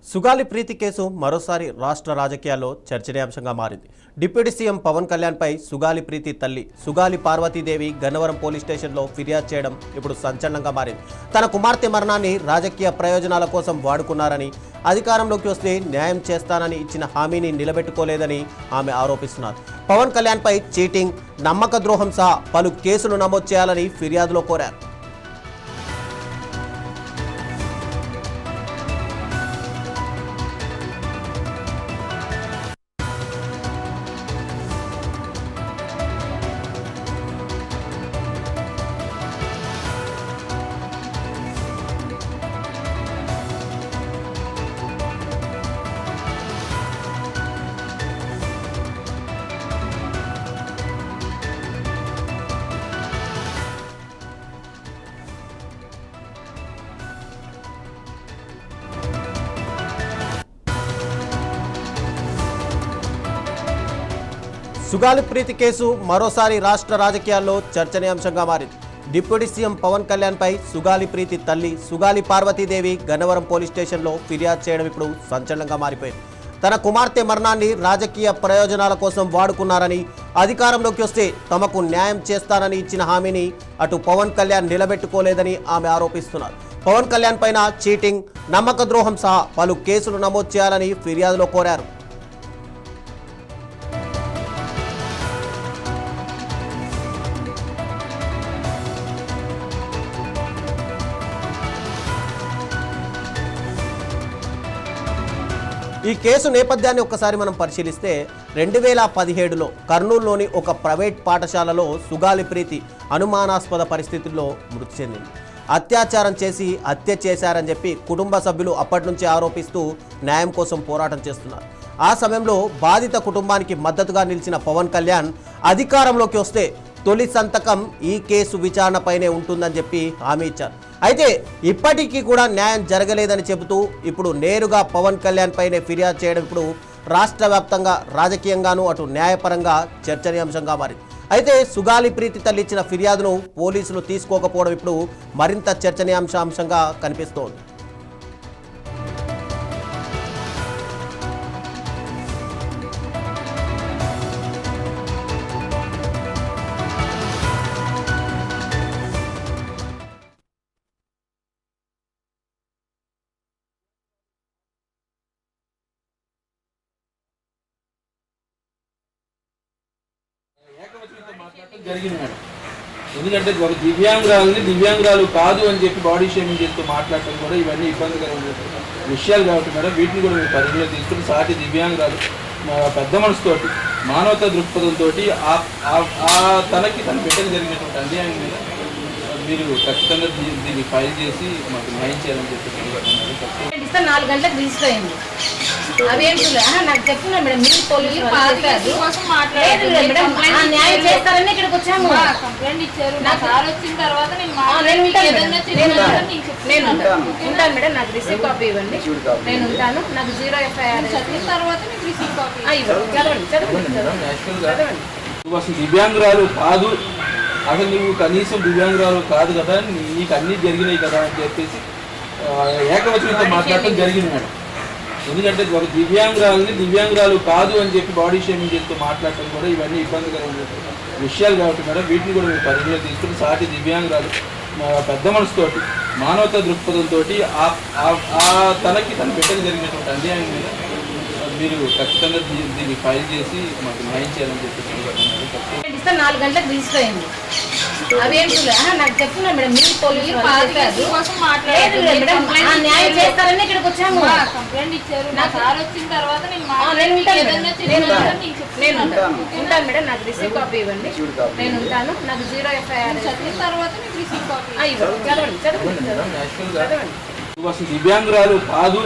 సుగాలి ప్రీతి case మరోసారి రాష్ట్ర రాజకీయాల్లో చర్చనీయాంశంగా మారింది. డిప్యూటీ సీఎం పవన్ కళ్యాణ్పై సుగాలి ప్రీతి తల్లి సుగాలి పార్వతీదేవి గన్నవరం పోలీస్ స్టేషన్లో ఫిర్యాదు చేయడం ఇప్పుడు సంచలనంగా మారింది. తన కుమార్తె మరణాన్ని రాజకీయ ప్రయోజనాల కోసం వాడుకున్నారని, అధికారంలోకి వస్తే న్యాయం చేస్తానని ఇచ్చిన హామీని నిలబెట్టుకోలేదని ఆమె ఆరోపిస్తున్నారు. పవన్ కళ్యాణ్పై చీటింగ్, నమ్మక ద్రోహం సహా పలు కేసులు నమోదు చేయాలని ఫిర్యాదులో కోరారు. సుగాలి ప్రీతి కేసు మరోసారి రాష్ట్ర రాజకీయాల్లో చర్చనీయాంశంగా మారింది. డిప్యూటీ సీఎం పవన్ కళ్యాణ్పై సుగాలి ప్రీతి తల్లి సుగాలి పార్వతీదేవి గన్నవరం పోలీస్ స్టేషన్లో ఫిర్యాదు చేయడం ఇప్పుడు సంచలనంగా మారిపోయింది. తన కుమార్తె మరణాన్ని రాజకీయ ప్రయోజనాల కోసం వాడుకున్నారని, అధికారంలోకి వస్తే తమకు న్యాయం చేస్తానని ఇచ్చిన హామీని అటు పవన్ కళ్యాణ్ నిలబెట్టుకోలేదని ఆమె ఆరోపిస్తున్నారు. పవన్ కళ్యాణ్ పైన చీటింగ్, నమ్మక ద్రోహం సహా పలు కేసులు నమోదు చేయాలని ఫిర్యాదులో కోరారు. ఈ కేసు నేపథ్యాన్ని ఒక్కసారి మనం పరిశీలిస్తే 2017లో కర్నూలులోని ఒక ప్రైవేట్ పాఠశాలలో సుగాలి ప్రీతి అనుమానాస్పద పరిస్థితుల్లో మృతి చెందింది. అత్యాచారం చేసి హత్య చేశారని చెప్పి కుటుంబ సభ్యులు అప్పటి నుంచి ఆరోపిస్తూ న్యాయం కోసం పోరాటం చేస్తున్నారు. ఆ సమయంలో బాధిత కుటుంబానికి మద్దతుగా నిలిచిన పవన్ కళ్యాణ్ అధికారంలోకి వస్తే తొలి సంతకం ఈ కేసు విచారణపైనే ఉంటుందని చెప్పి హామీ ఇచ్చారు. అయితే ఇప్పటికీ కూడా న్యాయం జరగలేదని చెబుతూ ఇప్పుడు నేరుగా పవన్ కళ్యాణ్ పైనే ఫిర్యాదు చేయడం ఇప్పుడు రాష్ట్ర వ్యాప్తంగా రాజకీయంగానూ అటు న్యాయపరంగా చర్చనీయాంశంగా మారింది. అయితే సుగాలి ప్రీతి తల్లి ఇచ్చిన ఫిర్యాదును పోలీసులు తీసుకోకపోవడం ఇప్పుడు మరింత చర్చనీయాంశంగా కనిపిస్తోంది. జరిగింది మేడం. ఎందుకంటే ఒక దివ్యాంగురాలు కాదు అని చెప్పి బాడీ షేమింగ్ చేస్తూ మాట్లాడటం కూడా ఇవన్నీ ఇబ్బందికరమైన విషయాలు కాబట్టి మేడం వీటిని కూడా మీరు పరిగణలో తీసుకుని సాటి దివ్యాంగురాలు పెద్ద మనసుతోటి మానవతా దృక్పథంతో తనకి తన బిడ్డకు జరిగినటువంటి అన్యాయం మీద మీరు ఖచ్చితంగా దీన్ని ఫైల్ చేసి మాకు న్యాయం చేయాలని చెప్పి 4 గంటలకు రిజిస్టర్ అయింది. అవేంటి నాకు చెప్తున్నా మేడం, మీ పోలీసు న్యాయం చేస్తారని ఇక్కడికి వచ్చాము. కంప్లైంట్ ఇచ్చారు, వచ్చిన తర్వాత నేను ఉంటాను మేడం. నాకు రిసీవ్ కాపీ ఇవ్వండి, నేను ఉంటాను. నాకు 0 FIR చదివిన తర్వాత మీకు రిసీవ్ కాపీ అసలు దివ్యాంగురాలు కాదు, అసలు నువ్వు కనీసం దివ్యాంగురాలు కాదు కదా, నీకు అన్నీ జరిగినాయి కదా అని చెప్పేసి ఏకవచనంతో మాట్లాడటం జరిగింది మేడం. ఎందుకంటే ఒక దివ్యాంగురాలు కాదు అని చెప్పి బాడీ షేమింగ్ చేస్తూ మాట్లాడటం కూడా ఇవన్నీ ఇబ్బందికరమైన విషయాలు కాబట్టి మేడం వీటిని కూడా మీరు పరిగణలో తీసుకుని సాటి దివ్యాంగురాలు పెద్ద మనసుతోటి మానవతా దృక్పథంతో తనకి తన బిడ్డకు జరిగినటువంటి అన్యాయం మీద మీరు ఖచ్చితంగా దీన్ని ఫైల్ చేసి మాకు న్యాయం చేయాలని చెప్పి 4 గంటలకు రిజిస్టర్ అయింది. అవేంటి నాకు చెప్తున్నా మేడం, మీ పోలీసు న్యాయం చేస్తారని ఇక్కడికి వచ్చాము. కంప్లైంట్ ఇచ్చారు, వచ్చిన తర్వాత నేను ఉంటాను మేడం. నాకు రిసీవ్ కాపీ ఇవ్వండి, నేను ఉంటాను. నాకు 0 FIR చదివిన తర్వాత మీకు రిసీవ్ కాపీ అసలు దివ్యాంగురాలు కాదు,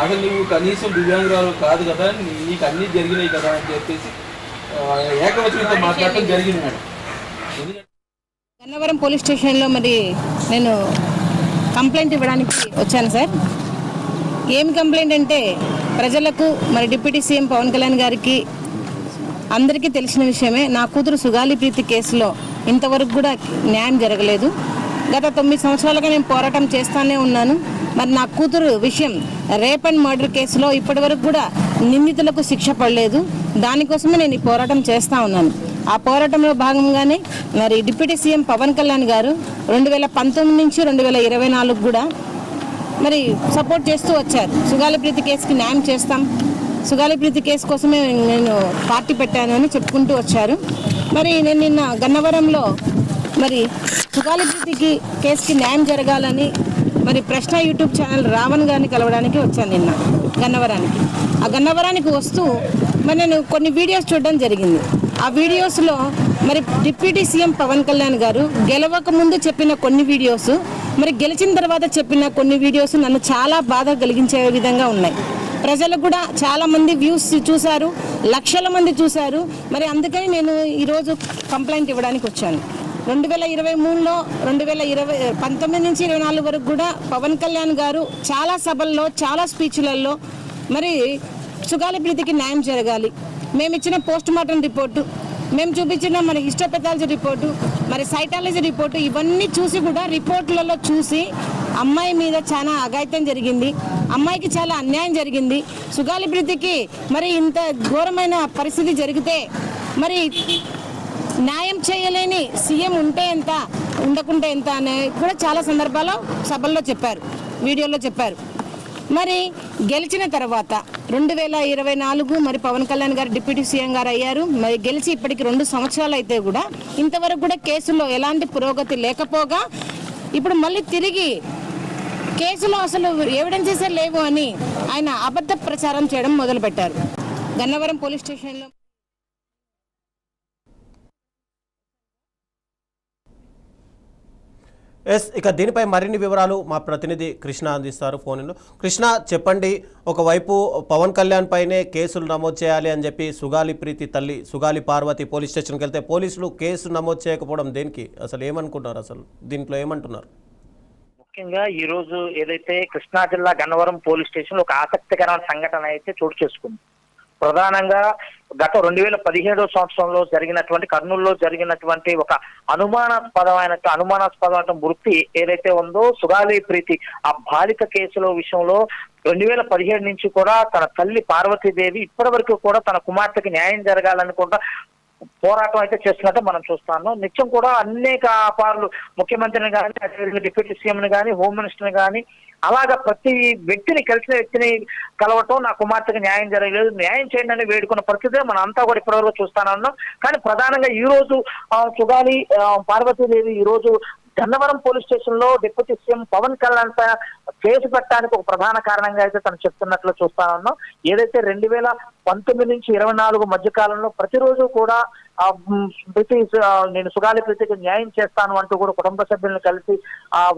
అసలు నువ్వు కనీసం దివ్యాంగురాలు కాదు కదా, నీకు అన్నీ జరిగినాయి కదా అని చెప్పేసి ఏకవచనంతో మాట్లాడటం జరిగింది మేడం. గన్నవరం పోలీస్ స్టేషన్లో మరి నేను కంప్లైంట్ ఇవ్వడానికి వచ్చాను సార్. ఏమి కంప్లైంట్ అంటే ప్రజలకు మరి డిప్యూటీ సీఎం పవన్ కళ్యాణ్ గారికి అందరికీ తెలిసిన విషయమే. నా కూతురు సుగాలి ప్రీతి కేసులో ఇంతవరకు కూడా న్యాయం జరగలేదు. గత 9 సంవత్సరాలుగా నేను పోరాటం చేస్తూనే ఉన్నాను. మరి నా కూతురు విషయం రేప్ అండ్ మర్డర్ కేసులో ఇప్పటివరకు కూడా నిందితులకు శిక్ష పడలేదు. దానికోసమే నేను ఈ పోరాటం చేస్తూ ఉన్నాను. ఆ పోరాటంలో భాగంగానే మరి డిప్యూటీ సీఎం పవన్ కళ్యాణ్ గారు 2019 నుంచి 2024 కూడా మరి సపోర్ట్ చేస్తూ వచ్చారు. సుగాలి ప్రీతి కేసుకి న్యాయం చేస్తాం, సుగాలి ప్రీతి కేసు కోసమే నేను పార్టీ పెట్టాను అని చెప్పుకుంటూ వచ్చారు. మరి నేను నిన్న గన్నవరంలో మరి సుగాలి ప్రీతికి కేసుకి న్యాయం జరగాలని మరి ప్రశ్న యూట్యూబ్ ఛానల్ రావణ్ గారిని కలవడానికి వచ్చాను నిన్న గన్నవరానికి. ఆ గన్నవరానికి వస్తూ మరి నేను కొన్ని వీడియోస్ చూడడం జరిగింది. ఆ వీడియోస్లో మరి డిప్యూటీ సీఎం పవన్ కళ్యాణ్ గారు గెలవక ముందు చెప్పిన కొన్ని వీడియోస్, మరి గెలిచిన తర్వాత చెప్పిన కొన్ని వీడియోస్ నన్ను చాలా బాధ కలిగించే విధంగా ఉన్నాయి. ప్రజలకు కూడా చాలామంది వ్యూస్ చూశారు, లక్షల మంది చూశారు. మరి అందుకని నేను ఈరోజు కంప్లైంట్ ఇవ్వడానికి వచ్చాను. 2023లో 19 నుంచి 24 వరకు కూడా పవన్ కళ్యాణ్ గారు చాలా సభల్లో, చాలా స్పీచ్లలో మరి సుగాలి ప్రీతికి న్యాయం జరగాలి, మేము ఇచ్చిన పోస్ట్ మార్టం రిపోర్టు, మేము చూపించిన మరి హిస్టోపెథాలజీ రిపోర్టు, మరి సైటాలజీ రిపోర్టు, ఇవన్నీ చూసి కూడా రిపోర్టులలో చూసి అమ్మాయి మీద చాలా అఘాయిత్యం జరిగింది, అమ్మాయికి చాలా అన్యాయం జరిగింది. సుగాలి ప్రీతికి మరి ఇంత ఘోరమైన పరిస్థితి జరిగితే మరి న్యాయం చేయలేని సీఎం ఉంటే ఎంత, ఉండకుంటే ఎంత అనే కూడా చాలా సందర్భాల్లో సభల్లో చెప్పారు, వీడియోలో చెప్పారు. మరి గెలిచిన తర్వాత 2024 మరి పవన్ కళ్యాణ్ గారు డిప్యూటీ సీఎం గారు అయ్యారు. మరి గెలిచి ఇప్పటికి 2 సంవత్సరాలు అయితే కూడా ఇంతవరకు కూడా కేసులో ఎలాంటి పురోగతి లేకపోగా ఇప్పుడు మళ్ళీ తిరిగి కేసులో అసలు ఎవిడెన్సెస్ లేవు అని ఆయన అబద్ధ ప్రచారం చేయడం మొదలుపెట్టారు. గన్నవరం పోలీస్ స్టేషన్లో ఇక దీనిపై మరిన్ని వివరాలు మా ప్రతినిధి కృష్ణ అందిస్తారు ఫోన్లో. కృష్ణ, చెప్పండి. ఒకవైపు పవన్ కళ్యాణ్ పైనే కేసులు నమోదు చేయాలి అని చెప్పి సుగాలి ప్రీతి తల్లి సుగాలి పార్వతి పోలీస్ స్టేషన్కి వెళ్తే పోలీసులు కేసు నమోదు చేయకపోవడం దేనికి? అసలు ఏమనుకుంటున్నారు? అసలు దీంట్లో ఏమంటున్నారు? ముఖ్యంగా ఈ రోజు ఏదైతే కృష్ణా జిల్లా గన్నవరం పోలీస్ స్టేషన్ ఒక ఆసక్తికరమైన సంఘటన అయితే చోటు చేసుకుంది. ప్రధానంగా గత 2017 సంవత్సరంలో జరిగినటువంటి కర్నూలులో జరిగినటువంటి ఒక అనుమానాస్పదమైన వృత్తి ఏదైతే ఉందో సుగాలి ప్రీతి ఆ బాలిక కేసులో విషయంలో 2017 నుంచి కూడా తన తల్లి పార్వతీదేవి ఇప్పటి వరకు కూడా తన కుమార్తెకి న్యాయం జరగాలనుకుంటా పోరాటం అయితే చేస్తున్నట్టు మనం చూస్తాను. నిత్యం కూడా అనేక పార్లు ముఖ్యమంత్రిని కానీ, అదేవిధంగా డిప్యూటీ సీఎంని కానీ, హోమ్ మినిస్టర్ని కానీ, అలాగా ప్రతి వ్యక్తిని కలిసిన వ్యక్తిని కలవటం, నా కుమార్తెకి న్యాయం జరగలేదు, న్యాయం చేయండి అని వేడుకున్న పరిస్థితి మనం అంతా కూడా ఇప్పటివరకు చూస్తానన్నాం. కానీ ప్రధానంగా ఈ రోజు సుగాలి పార్వతీదేవి ఈ రోజు గన్నవరం పోలీస్ స్టేషన్ లో డిప్యూటీ సీఎం పవన్ కళ్యాణ్ పై కేసు పెట్టడానికి ఒక ప్రధాన కారణంగా అయితే తను చెప్తున్నట్లు చూస్తా ఉన్నాం. ఏదైతే 2019 నుంచి 24 మధ్య కాలంలో ప్రతిరోజు కూడా నేను సుగాలి ప్రీతికి న్యాయం చేస్తాను అంటూ కూడా కుటుంబ సభ్యులను కలిసి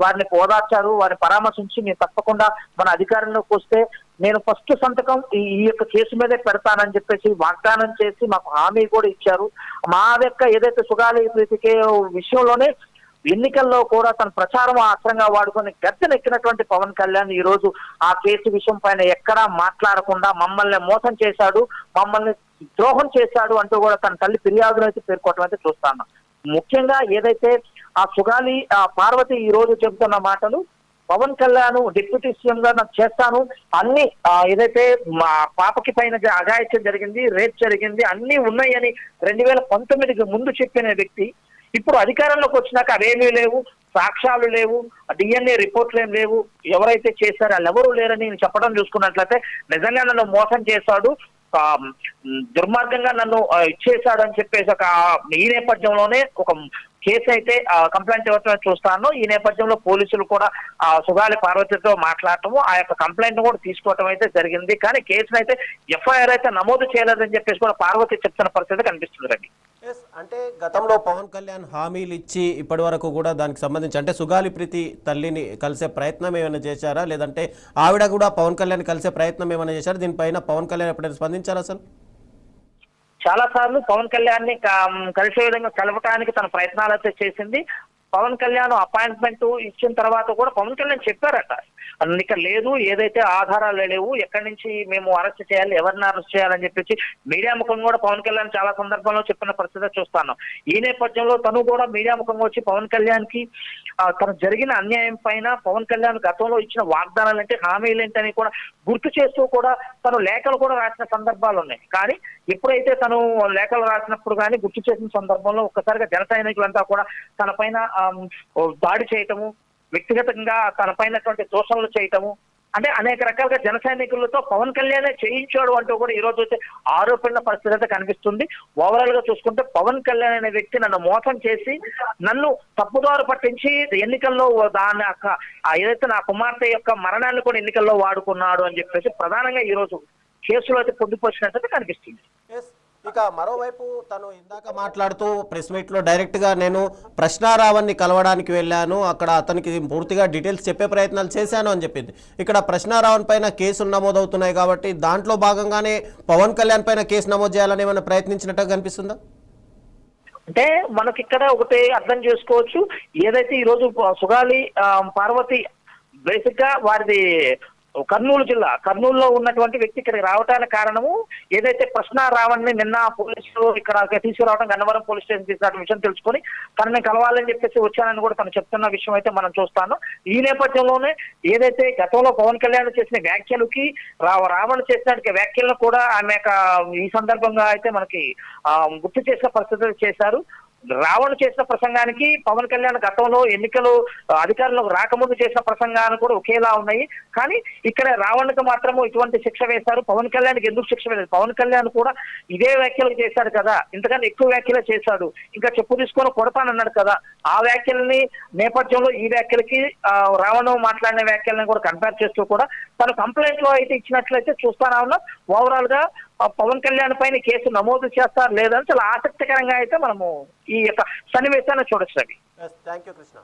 వారిని ఓదార్చారు, వారిని పరామర్శించి నేను తప్పకుండా మన అధికారంలోకి వస్తే నేను ఫస్ట్ సంతకం ఈ యొక్క కేసు మీదే పెడతానని చెప్పేసి వాగ్దానం చేసి మాకు హామీ కూడా ఇచ్చారు. మా యొక్క ఏదైతే సుగాలి ప్రీతికి విషయంలోనే ఎన్నికల్లో కూడా తన ప్రచారం అస్త్రంగా వాడుకొని గద్దెనెక్కినటువంటి పవన్ కళ్యాణ్ ఈ రోజు ఆ కేసు విషయం పైన ఎక్కడా మాట్లాడకుండా మమ్మల్ని మోసం చేశాడు, మమ్మల్ని ద్రోహం చేశాడు అంటూ కూడా తన తల్లి ఫిర్యాదులు అయితే పేర్కోవటం అయితే చూస్తాను. ముఖ్యంగా ఏదైతే ఆ సుగాలి పార్వతి ఈ రోజు చెబుతున్న మాటలు, పవన్ కళ్యాణ్ డిప్యూటీ సీఎం గా నాకు చేస్తాను, అన్ని ఏదైతే మా పాపకి పైన అఘాయిత్యం జరిగింది, రేప్ జరిగింది, అన్ని ఉన్నాయని 2019కి ముందు చెప్పిన వ్యక్తి ఇప్పుడు అధికారంలోకి వచ్చినాక అవేమీ లేవు, సాక్ష్యాలు లేవు, DNA రిపోర్ట్లు ఏం లేవు, ఎవరైతే చేశారో వాళ్ళు ఎవరు లేరని నేను చెప్పడం చూసుకున్నట్లయితే నిజంగా నన్ను మోసం చేశాడు, దుర్మార్గంగా నన్ను ఇచ్చేశాడు అని చెప్పేసి ఈ నేపథ్యంలోనే ఒక కేసు అయితే కంప్లైంట్ ఇవ్వటం చూస్తాను. ఈ నేపథ్యంలో పోలీసులు కూడా సుగాలి పార్వతితో మాట్లాడటము, ఆ యొక్క కంప్లైంట్ కూడా తీసుకోవటం అయితే జరిగింది. కానీ కేసును అయితే FIR అయితే నమోదు చేయలేదని చెప్పేసి కూడా పార్వతి చెప్తున్న పరిస్థితి కనిపిస్తుంది. రండి, అంటే గతంలో పవన్ కళ్యాణ్ హామీలు ఇచ్చి ఇప్పటి వరకు కూడా దానికి సంబంధించి అంటే సుగాలి ప్రీతి తల్లిని కలిసే ప్రయత్నం ఏమైనా చేశారా, లేదంటే ఆవిడ కూడా పవన్ కళ్యాణ్ కలిసే ప్రయత్నం ఏమైనా చేశారా? దీనిపైన పవన్ కళ్యాణ్ ఎప్పుడైనా స్పందించారా? అసలు చాలా సార్లు పవన్ కళ్యాణ్ ని కలిసే విధంగా కలవటానికి తన ప్రయత్నాలు అయితే చేసింది. పవన్ కళ్యాణ్ అపాయింట్మెంట్ ఇచ్చిన తర్వాత కూడా పవన్ కళ్యాణ్ చెప్పారట, ఇక్కడ లేదు, ఏదైతే ఆధారాలు లేవు, ఎక్కడి నుంచి మేము అరెస్ట్ చేయాలి, ఎవరిని అరెస్ట్ చేయాలని చెప్పేసి మీడియా ముఖంగా కూడా పవన్ కళ్యాణ్ చాలా సందర్భంలో చెప్పిన పరిస్థితి చూస్తాను. ఈ నేపథ్యంలో తను కూడా మీడియా ముఖంగా వచ్చి పవన్ కళ్యాణ్ కి తను జరిగిన అన్యాయం పైన పవన్ కళ్యాణ్ గతంలో ఇచ్చిన వాగ్దానాలు ఏంటి, హామీలు ఏంటని కూడా గుర్తు చేస్తూ కూడా తను లేఖలు కూడా రాసిన సందర్భాలు ఉన్నాయి. కానీ ఎప్పుడైతే తను లేఖలు రాసినప్పుడు కానీ గుర్తు చేసిన సందర్భంలో ఒక్కసారిగా జన సైనికులంతా కూడా తన పైన దాడి చేయటము, వ్యక్తిగతంగా తన పైనటువంటి దోషణలు చేయటము, అంటే అనేక రకాలుగా జన సైనికులతో పవన్ కళ్యాణ్ చేయించాడు అంటూ కూడా ఈ రోజు అయితే ఆరోపణ పరిస్థితి అయితే కనిపిస్తుంది. ఓవరాల్ గా చూసుకుంటే పవన్ కళ్యాణ్ అనే వ్యక్తి నన్ను మోసం చేసి నన్ను తప్పుదారు పట్టించి ఎన్నికల్లో దాని ఏదైతే నా కుమార్తె యొక్క మరణాన్ని కూడా ఎన్నికల్లో వాడుకున్నాడు అని చెప్పేసి ప్రధానంగా ఈ రోజు కేసులో అయితే పొందుపరిచినట్టు కనిపిస్తుంది. ఇక మరోవైపు తను ఇందాక మాట్లాడుతూ ప్రెస్ మీట్లో డైరెక్ట్గా నేను ప్రశ్నారావణ్ణి కలవడానికి వెళ్ళాను, అక్కడ అతనికి పూర్తిగా డీటెయిల్స్ చెప్పే ప్రయత్నాలు చేశాను అని చెప్పింది. ఇక్కడ ప్రశ్నారావణ్ పైన కేసులు నమోదవుతున్నాయి కాబట్టి దాంట్లో భాగంగానే పవన్ కళ్యాణ్ పైన కేసు నమోదు చేయాలని ఏమైనా ప్రయత్నించినట్టుగా కనిపిస్తుందా? అంటే మనకి ఇక్కడ ఒకటి అర్థం చేసుకోవచ్చు, ఏదైతే ఈ రోజు సుగాలి పార్వతి బేసిక్ గా వారిది కర్నూలు జిల్లా, కర్నూలులో ఉన్నటువంటి వ్యక్తి ఇక్కడికి రావడానికి కారణము ఏదైతే ప్రశ్నారావణ్ణి నిన్న పోలీసులు ఇక్కడ తీసుకురావడం, గన్నవరం పోలీస్ స్టేషన్ తీసుకురావడం విషయం తెలుసుకొని తనని కలవాలని చెప్పేసి వచ్చానని కూడా తను చెప్తున్న విషయం అయితే మనం చూస్తాను. ఈ నేపథ్యంలోనే ఏదైతే గతంలో పవన్ కళ్యాణ్ చేసిన వ్యాఖ్యలకి రావణ్ చేసిన వ్యాఖ్యలను కూడా ఆమె ఈ సందర్భంగా అయితే మనకి గుర్తు చేసిన పరిస్థితులు చేశారు. రావణ్ చేసిన ప్రసంగానికి పవన్ కళ్యాణ్ గతంలో ఎన్నికలు అధికారంలోకి రాకముందు చేసిన ప్రసంగాలు కూడా ఒకేలా ఉన్నాయి. కానీ ఇక్కడ రావణ్కి మాత్రము ఇటువంటి శిక్ష వేశారు, పవన్ కళ్యాణ్కి ఎందుకు శిక్ష వేయలేదు? పవన్ కళ్యాణ్ కూడా ఇదే వ్యాఖ్యలు చేశాడు కదా, ఇంతకన్నా ఎక్కువ వ్యాఖ్యలే చేశాడు, ఇంకా చెప్పు తీసుకొని కొడతానన్నాడు కదా. ఆ వ్యాఖ్యలని నేపథ్యంలో ఈ వ్యాఖ్యలకి రావణ్ మాట్లాడిన వ్యాఖ్యలను కూడా కంపేర్ చేస్తూ కూడా తను కంప్లైంట్ లో అయితే ఇచ్చినట్లయితే చూస్తానా ఉన్నాం. ఓవరాల్ గా పవన్ కళ్యాణ్ పైన కేసు నమోదు చేస్తారు లేదని చాలా ఆసక్తికరంగా అయితే మనము ఈ యొక్క సన్నివేశాన్ని చూడొచ్చు. Thank you Krishna.